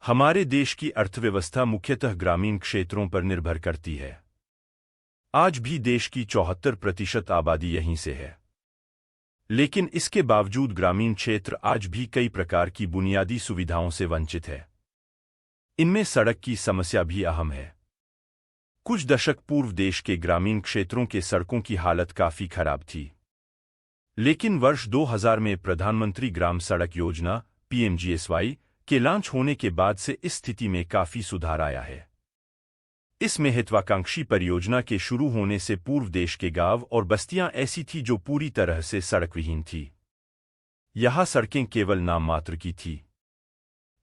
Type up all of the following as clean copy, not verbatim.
हमारे देश की अर्थव्यवस्था मुख्यतः ग्रामीण क्षेत्रों पर निर्भर करती है। आज भी देश की 74% आबादी यहीं से है। लेकिन इसके बावजूद ग्रामीण क्षेत्र आज भी कई प्रकार की बुनियादी सुविधाओं से वंचित है। इनमें सड़क की समस्या भी अहम है। कुछ दशक पूर्व देश के ग्रामीण क्षेत्रों के सड़कों की हालत काफी खराब थी। लेकिन वर्ष 2000 में प्रधानमंत्री ग्राम सड़क योजना (पीएमजीएसवाई) के लॉन्च होने के बाद से इस स्थिति में काफी सुधार आया है। इस महत्वाकांक्षी परियोजना के शुरू होने से पूर्व देश के गांव और बस्तियां ऐसी थी जो पूरी तरह से सड़क विहीन थी। यहां सड़कें केवल नाम मात्र की थी।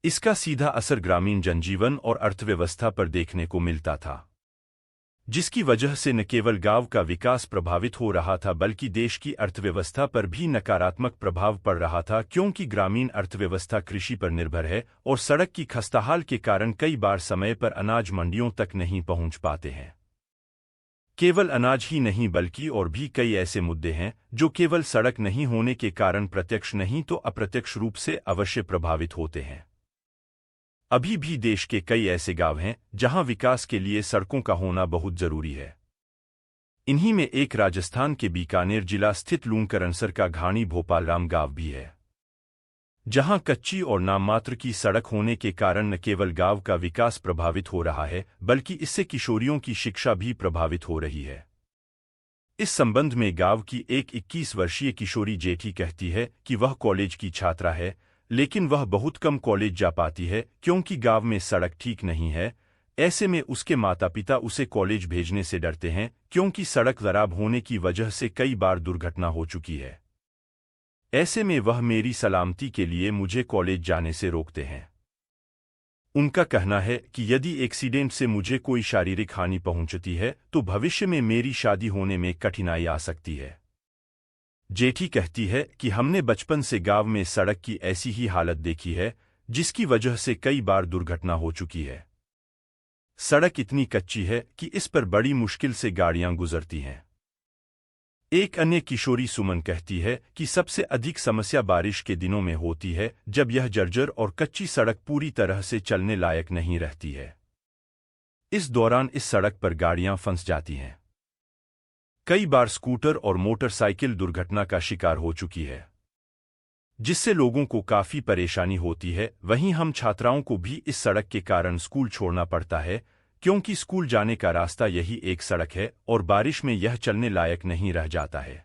इसका सीधा असर ग्रामीण जनजीवन और अर्थव्यवस्था पर देखने को मिलता था, जिसकी वजह से न केवल गांव का विकास प्रभावित हो रहा था बल्कि देश की अर्थव्यवस्था पर भी नकारात्मक प्रभाव पड़ रहा था, क्योंकि ग्रामीण अर्थव्यवस्था कृषि पर निर्भर है और सड़क की खस्ताहाल के कारण कई बार समय पर अनाज मंडियों तक नहीं पहुंच पाते हैं। केवल अनाज ही नहीं बल्कि और भी कई ऐसे मुद्दे हैं जो केवल सड़क नहीं होने के कारण प्रत्यक्ष नहीं तो अप्रत्यक्ष रूप से अवश्य प्रभावित होते हैं। अभी भी देश के कई ऐसे गांव हैं जहां विकास के लिए सड़कों का होना बहुत जरूरी है। इन्हीं में एक राजस्थान के बीकानेर जिला स्थित लूणकरणसर का घाणी भोपालराम गांव भी है, जहां कच्ची और नाममात्र की सड़क होने के कारण न केवल गांव का विकास प्रभावित हो रहा है बल्कि इससे किशोरियों की शिक्षा भी प्रभावित हो रही है। इस संबंध में गांव की एक 21 वर्षीय किशोरी जेठी कहती है कि वह कॉलेज की छात्रा है, लेकिन वह बहुत कम कॉलेज जा पाती है क्योंकि गांव में सड़क ठीक नहीं है। ऐसे में उसके माता पिता उसे कॉलेज भेजने से डरते हैं क्योंकि सड़क खराब होने की वजह से कई बार दुर्घटना हो चुकी है। ऐसे में वह मेरी सलामती के लिए मुझे कॉलेज जाने से रोकते हैं। उनका कहना है कि यदि एक्सीडेंट से मुझे कोई शारीरिक हानि पहुंचती है तो भविष्य में मेरी शादी होने में कठिनाई आ सकती है। जेठी कहती है कि हमने बचपन से गांव में सड़क की ऐसी ही हालत देखी है, जिसकी वजह से कई बार दुर्घटना हो चुकी है। सड़क इतनी कच्ची है कि इस पर बड़ी मुश्किल से गाड़ियां गुजरती हैं। एक अन्य किशोरी सुमन कहती है कि सबसे अधिक समस्या बारिश के दिनों में होती है, जब यह जर्जर और कच्ची सड़क पूरी तरह से चलने लायक नहीं रहती है। इस दौरान इस सड़क पर गाड़ियां फंस जाती हैं। कई बार स्कूटर और मोटरसाइकिल दुर्घटना का शिकार हो चुकी है, जिससे लोगों को काफी परेशानी होती है। वहीं हम छात्राओं को भी इस सड़क के कारण स्कूल छोड़ना पड़ता है, क्योंकि स्कूल जाने का रास्ता यही एक सड़क है और बारिश में यह चलने लायक नहीं रह जाता है।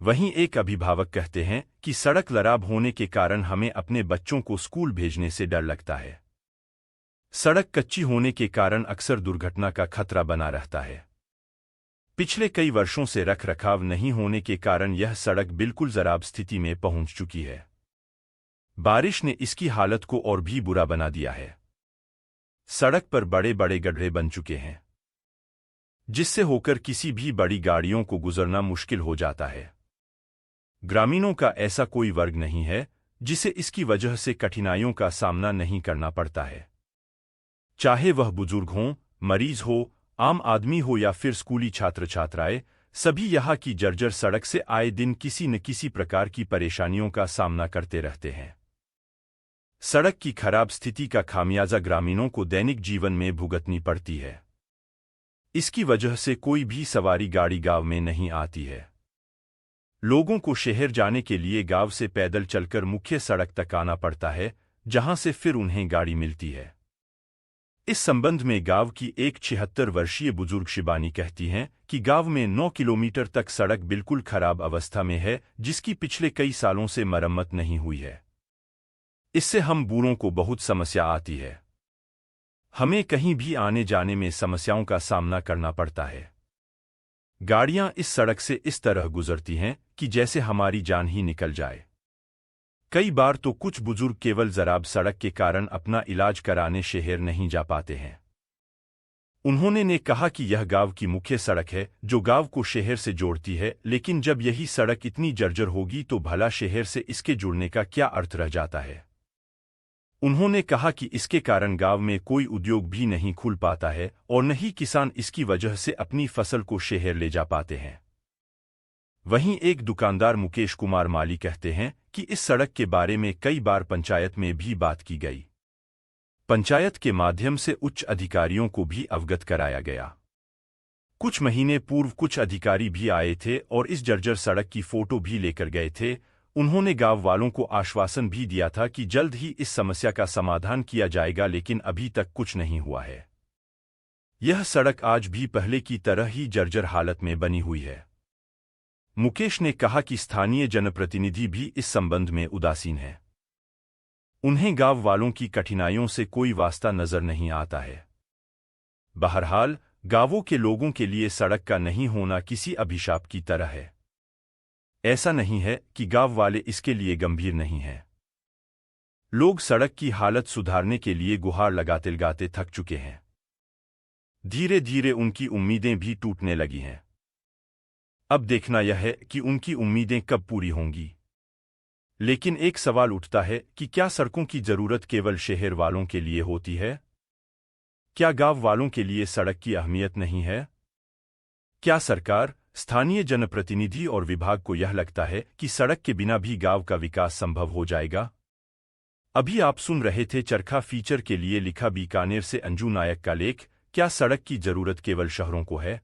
वहीं एक अभिभावक कहते हैं कि सड़क खराब होने के कारण हमें अपने बच्चों को स्कूल भेजने से डर लगता है। सड़क कच्ची होने के कारण अक्सर दुर्घटना का खतरा बना रहता है। पिछले कई वर्षों से रखरखाव नहीं होने के कारण यह सड़क बिल्कुल खराब स्थिति में पहुंच चुकी है। बारिश ने इसकी हालत को और भी बुरा बना दिया है। सड़क पर बड़े बड़े गड्ढे बन चुके हैं, जिससे होकर किसी भी बड़ी गाड़ियों को गुजरना मुश्किल हो जाता है। ग्रामीणों का ऐसा कोई वर्ग नहीं है जिसे इसकी वजह से कठिनाइयों का सामना नहीं करना पड़ता है। चाहे वह बुजुर्ग हों, मरीज हो, आम आदमी हो या फिर स्कूली छात्र छात्राएं, सभी यहाँ की जर्जर सड़क से आए दिन किसी न किसी प्रकार की परेशानियों का सामना करते रहते हैं। सड़क की खराब स्थिति का खामियाजा ग्रामीणों को दैनिक जीवन में भुगतनी पड़ती है। इसकी वजह से कोई भी सवारी गाड़ी गांव में नहीं आती है। लोगों को शहर जाने के लिए गांव से पैदल चलकर मुख्य सड़क तक आना पड़ता है, जहां से फिर उन्हें गाड़ी मिलती है। इस संबंध में गांव की एक 76 वर्षीय बुजुर्ग शिबानी कहती हैं कि गांव में 9 किलोमीटर तक सड़क बिल्कुल खराब अवस्था में है, जिसकी पिछले कई सालों से मरम्मत नहीं हुई है। इससे हम बूढ़ों को बहुत समस्या आती है। हमें कहीं भी आने जाने में समस्याओं का सामना करना पड़ता है। गाड़ियां इस सड़क से इस तरह गुजरती हैं कि जैसे हमारी जान ही निकल जाए। कई बार तो कुछ बुजुर्ग केवल खराब सड़क के कारण अपना इलाज कराने शहर नहीं जा पाते हैं। उन्होंने कहा कि यह गांव की मुख्य सड़क है जो गांव को शहर से जोड़ती है, लेकिन जब यही सड़क इतनी जर्जर होगी तो भला शहर से इसके जुड़ने का क्या अर्थ रह जाता है। उन्होंने कहा कि इसके कारण गांव में कोई उद्योग भी नहीं खुल पाता है और न ही किसान इसकी वजह से अपनी फसल को शहर ले जा पाते हैं। वहीं एक दुकानदार मुकेश कुमार माली कहते हैं कि इस सड़क के बारे में कई बार पंचायत में भी बात की गई, पंचायत के माध्यम से उच्च अधिकारियों को भी अवगत कराया गया। कुछ महीने पूर्व कुछ अधिकारी भी आए थे और इस जर्जर सड़क की फोटो भी लेकर गए थे। उन्होंने गांव वालों को आश्वासन भी दिया था कि जल्द ही इस समस्या का समाधान किया जाएगा, लेकिन अभी तक कुछ नहीं हुआ है। यह सड़क आज भी पहले की तरह ही जर्जर हालत में बनी हुई है। मुकेश ने कहा कि स्थानीय जनप्रतिनिधि भी इस संबंध में उदासीन है। उन्हें गांव वालों की कठिनाइयों से कोई वास्ता नजर नहीं आता है। बहरहाल, गांवों के लोगों के लिए सड़क का नहीं होना किसी अभिशाप की तरह है। ऐसा नहीं है कि गांव वाले इसके लिए गंभीर नहीं हैं। लोग सड़क की हालत सुधारने के लिए गुहार लगाते लगाते थक चुके हैं। धीरे धीरे उनकी उम्मीदें भी टूटने लगी हैं। अब देखना यह है कि उनकी उम्मीदें कब पूरी होंगी। लेकिन एक सवाल उठता है कि क्या सड़कों की जरूरत केवल शहर वालों के लिए होती है? क्या गांव वालों के लिए सड़क की अहमियत नहीं है? क्या सरकार, स्थानीय जनप्रतिनिधि और विभाग को यह लगता है कि सड़क के बिना भी गांव का विकास संभव हो जाएगा? अभी आप सुन रहे थे चरखा फीचर के लिए लिखा बीकानेर से अंजू नायक का लेख, क्या सड़क की जरूरत केवल शहरों को है?